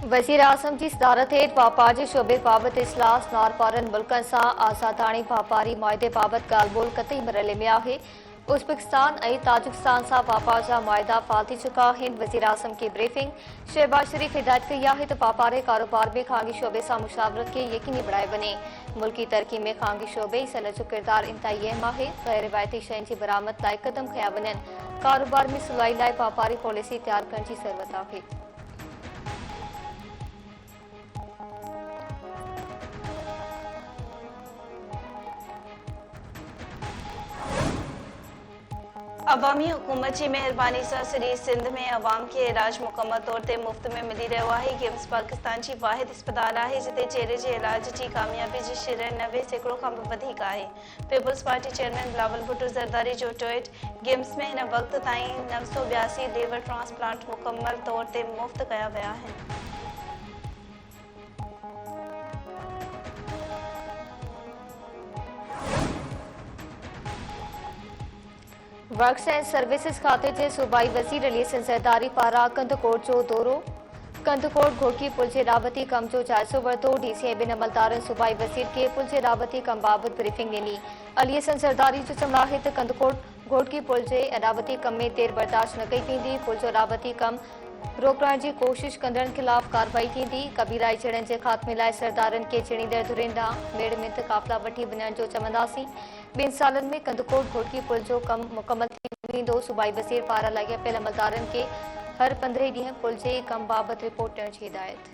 वज़ीर आज़म जी सदारत हेठि वापार शोबे बाबति इजलास नारपारनि मुल्कनि सां आज़ादाणी वापारी मुआहिदे बाबति ॻाल्हि ॿोल क़तई मरहले में आहे। उज़्बेकिस्तान ऐं ताजिकिस्तान सां वापार जा मुआहिदा फाल थी चुका आहिनि। वज़ीर आज़म की ब्रीफिंग शहबाज शरीफ़ हिदायत कई आहे त वापारी कारोबार में ख़ानगी शोबे सां मुशावरत खे यकीनी बणाए वञे। मुल्की तरक़ी में ख़ानगी शोबे ऐं सनअत जो किरदारु इंतहाई अहम आहे। गैर रिवायती शयुनि जी बरामद लाइ क़दम खंया वञनि। कारोबार में सवलाई लाइ वापारी पॉलिसी तयारु करण जी ज़रूरत आहे। अवामी हुकूमत की मेहरबानी से सॼी सिंध में अवाम के इलाज मुकम्मल तौर ते मुफ़्त में मिली रहियो आहे। गिम्स पाकिस्तान की वाहिद अस्पताल है जिते चेहरे के इलाज की कामयाबी जी शिरह 90% खां बि वधीक आहे। Peoples Party chairman Bilawal Bhutto Zardari जो ट्वीट गिम्स में इन वक्त ताईं 982 लीवर ट्रांसप्लांट मुकम्मल तौर ते मुफ़्त कया विया आहिनि। वर्क्स एंड सर्विसेज खाते के सूबाई वज़ीर अली हसन ज़रदारी पारां कंदकोट जो दौरो। कंदकोट घोड़की पुल के राबती कम जो जायज़ो वरितो। डीसी ऐं ॿिनि अमलदारनि सूबाई वज़ीर के पुल के राबती कम बाबति ब्रीफिंग ॾिनी। अली हसन ज़रदारी जो चवणु आहे त कंदकोट घोड़की पुल के राबती कम में देर बर्दाश्त न कई वेंदी। पुल जो राबती कम रोकण की कोशिश कंदड़नि खिलाफ़ कार्रवाई थींदी। कबीलाई जड़नि के ख़ात्मे लाइ सरदारनि के चिड़ींदड़ धुरियुनि ॾांहुं मेड़ मिंत काफ़िला वठी वञण जो चवंदासीं। 2 सालनि में कंदकोट घोड़की पुल जो कम मुकम्मल थी वेंदो। सूबाई वज़ीर पारां लाॻापियल अमलदारनि के हर 15 ॾींहं पुल जे कम बाबति रिपोर्ट ॾियण जी हिदायत।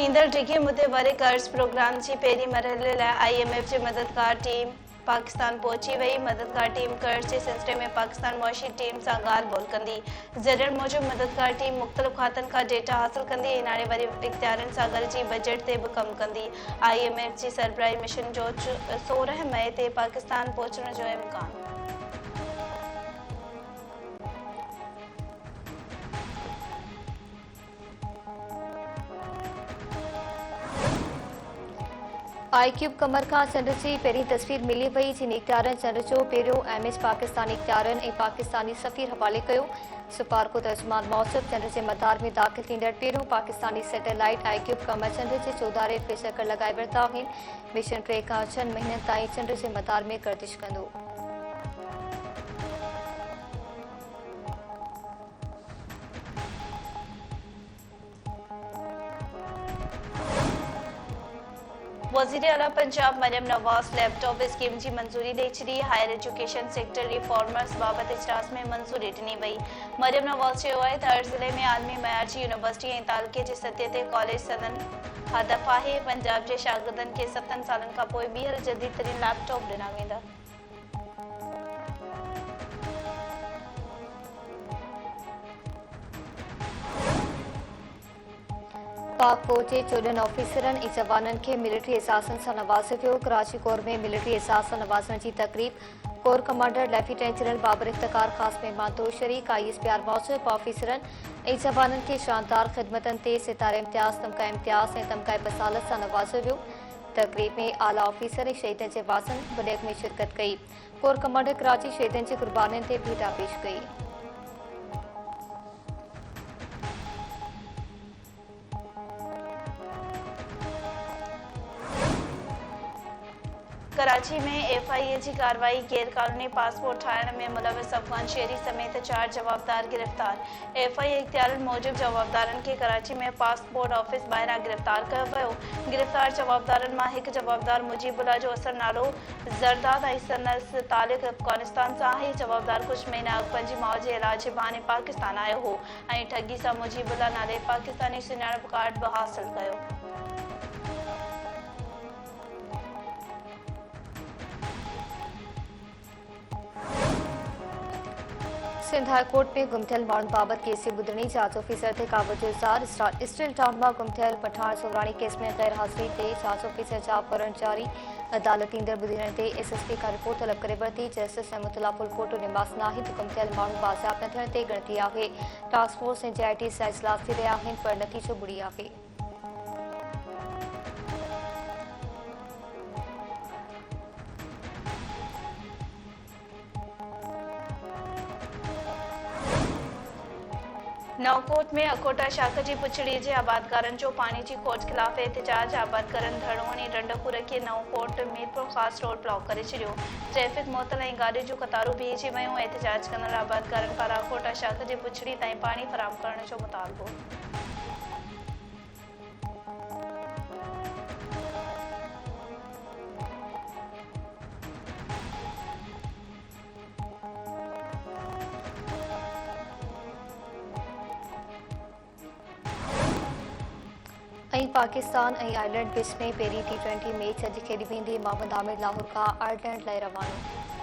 ईंदड़ डिघे मुदे वारे कर्ज़ प्रोग्राम की पहिरीं मरहले लाइ IMF जी मददगार टीम पाकिस्तान पहुची वई। मददगार टीम कर्ज़ जे सिलसिले में पाकिस्तान मुआशी टीम सां ॻाल्हि ॿोल कंदी। ज़रियनि मूजिबि मददगार टीम मुख़्तलिफ़ खातनि खां डेटा हासिल कंदी ऐं नाणे वारे इख़्तियारनि सां गॾिजी बजट ते बि कमु कंदी। IMF जी सरबराही मिशन जो 16 मई ते पाकिस्तान पहुचण जो इम्कान। ICube कमर खां चंड जी पहिरीं तस्वीर मिली वई जिन इख़्तियारनि चंड जो पहिरियों इमेज पाकिस्तानी इख़्तियारनि ऐं पाकिस्तानी सफ़ीर हवाले कयो। सुपारको तर्जुमान मौसम चंड जे मदार में दाख़िल थींदड़ पहिरियों पाकिस्तानी सैटेलाइट ICube कमर चंड जे चौधारे टे चकर लॻाए वरिता आहिनि। मिशन 3 खां 6 महीननि ताईं चंड जे मदार में गर्दिश कंदो। वज़ीर आला पंजाब मरियम नवाज़ लैपटॉप स्कीम की मंजूरी ॾेई छॾी। हायर एजुकेशन सेक्टर रिफॉर्मर्स बाबति इजलास में मंजूरी ॾिनी वई। मरियम नवाज़ चयो आहे त हर ज़िले में आलमी मयार जी यूनिवर्सिटी ऐं तालुके जे सतह ते कॉलेज सदन हदफ़ आहे। पंजाब जे शागिर्दनि खे 7 सालनि खां पोइ ॿीहर जदीद तरीन लैपटॉप ॾिना वेंदा। पाक फौज के 14 ऑफिसरनि ऐं जवाननि खे मिलिट्री एज़ाज़नि सां नवाज़ियो वियो। कराची कोर में मिलिट्री एज़ाज़ सां नवाज़ण जी तक़रीब corps commander lieutenant general Babar Iftikhar ख़ासि महिमान तौर शरीक। ISPR मूजिबि ऑफिसरनि ऐं जवाननि खे शानदार ख़िदमतनि ते सितारे इम्तियाज़, तमग़ा इम्तियाज़ ऐं तमग़ा बसालत सां नवाज़ियो वियो। तक़रीब में आला ऑफिसर ऐं शहीदनि जे वारसनि वॾेक में शिरकत कई। कोर कमांडर कराची शहीदनि जी क़ुर्बानीनि ते भेटा पेश कई। कराची में FIA की कार्रवाई गैर कानूनी पासपोर्ट ठाहिण में मुलविस अफगान शहरी समेत 4 जवाबदार गिरफ्तार। FIA इख़्तियारनि मूजिबि जवाबदारनि खे कराची में पासपोर्ट ऑफिस ॿाहिरां गिरफ्तार कयो वियो। गिरफ्तार जवाबदारनि मां हिकु जवाबदार मुजीबुल्लाह जो असुलु नालो ज़रदाद ऐं संदसि तालिक़ अफ़गानिस्तान सां आहे। जवाबदार कुझु महीना अॻु पंहिंजी माउ जे इलाज बहाने पाकिस्तान आयो हो ऐं ठगी सां मुजीबुल्लाह नाले पाकिस्तानी सुञाणप कार्ड बि हासिल कयो। सिंध हाई कोर्ट में गुम थियल माण्हुनि बाबति केस जी ॿुधणी जांच ऑफिसर ते काबू जो इज़हार। स्टील टाउन मां गुम थियल पठाण सोराणी केस में गैर हाज़िरी ते जांच ऑफिसर जवाब करण जारी। अदालत ईंदड़ ॿुधण ते SSP खां रिपोर्ट तलब करे वरिती। जस्टिस अहमदुल्ला पुलकोटो निमास नाहिद त गुम थियल माण्हू बाज़ियाब न थियण ते ॻणती आहे। टास्क फोर्स ऐं JIT सां इजलास थी रहिया आहिनि पर नतीजो बुरी आहे। नवकोट में अकोटा शाखा जी पुछड़ी जे आबादकारनि जो पानी जी खोज खिलाफ़ एहतजाज। आबादकारनि धरणो हणी डंडो रखी नवकोट मीरपुर ख़ासि रोड ब्लॉक करे छॾियो। ट्रैफ़िक मुअतल ऐं गाॾियुनि जूं क़तारूं बीहिजी वयूं। एहतजाज कंदड़ आबादकारनि पारां अकोटा शाखा जी पुछड़ी ताईं पाणी फ़राहम करण जो मुतालबो। ऐं पाकिस्तान ऐं आयरलैंड विच में पहिरीं T20 मैच अॼु खेॾी वेंदी। मोहम्मद आमिर लाहौर खां आयरलैंड लाइ रवानो।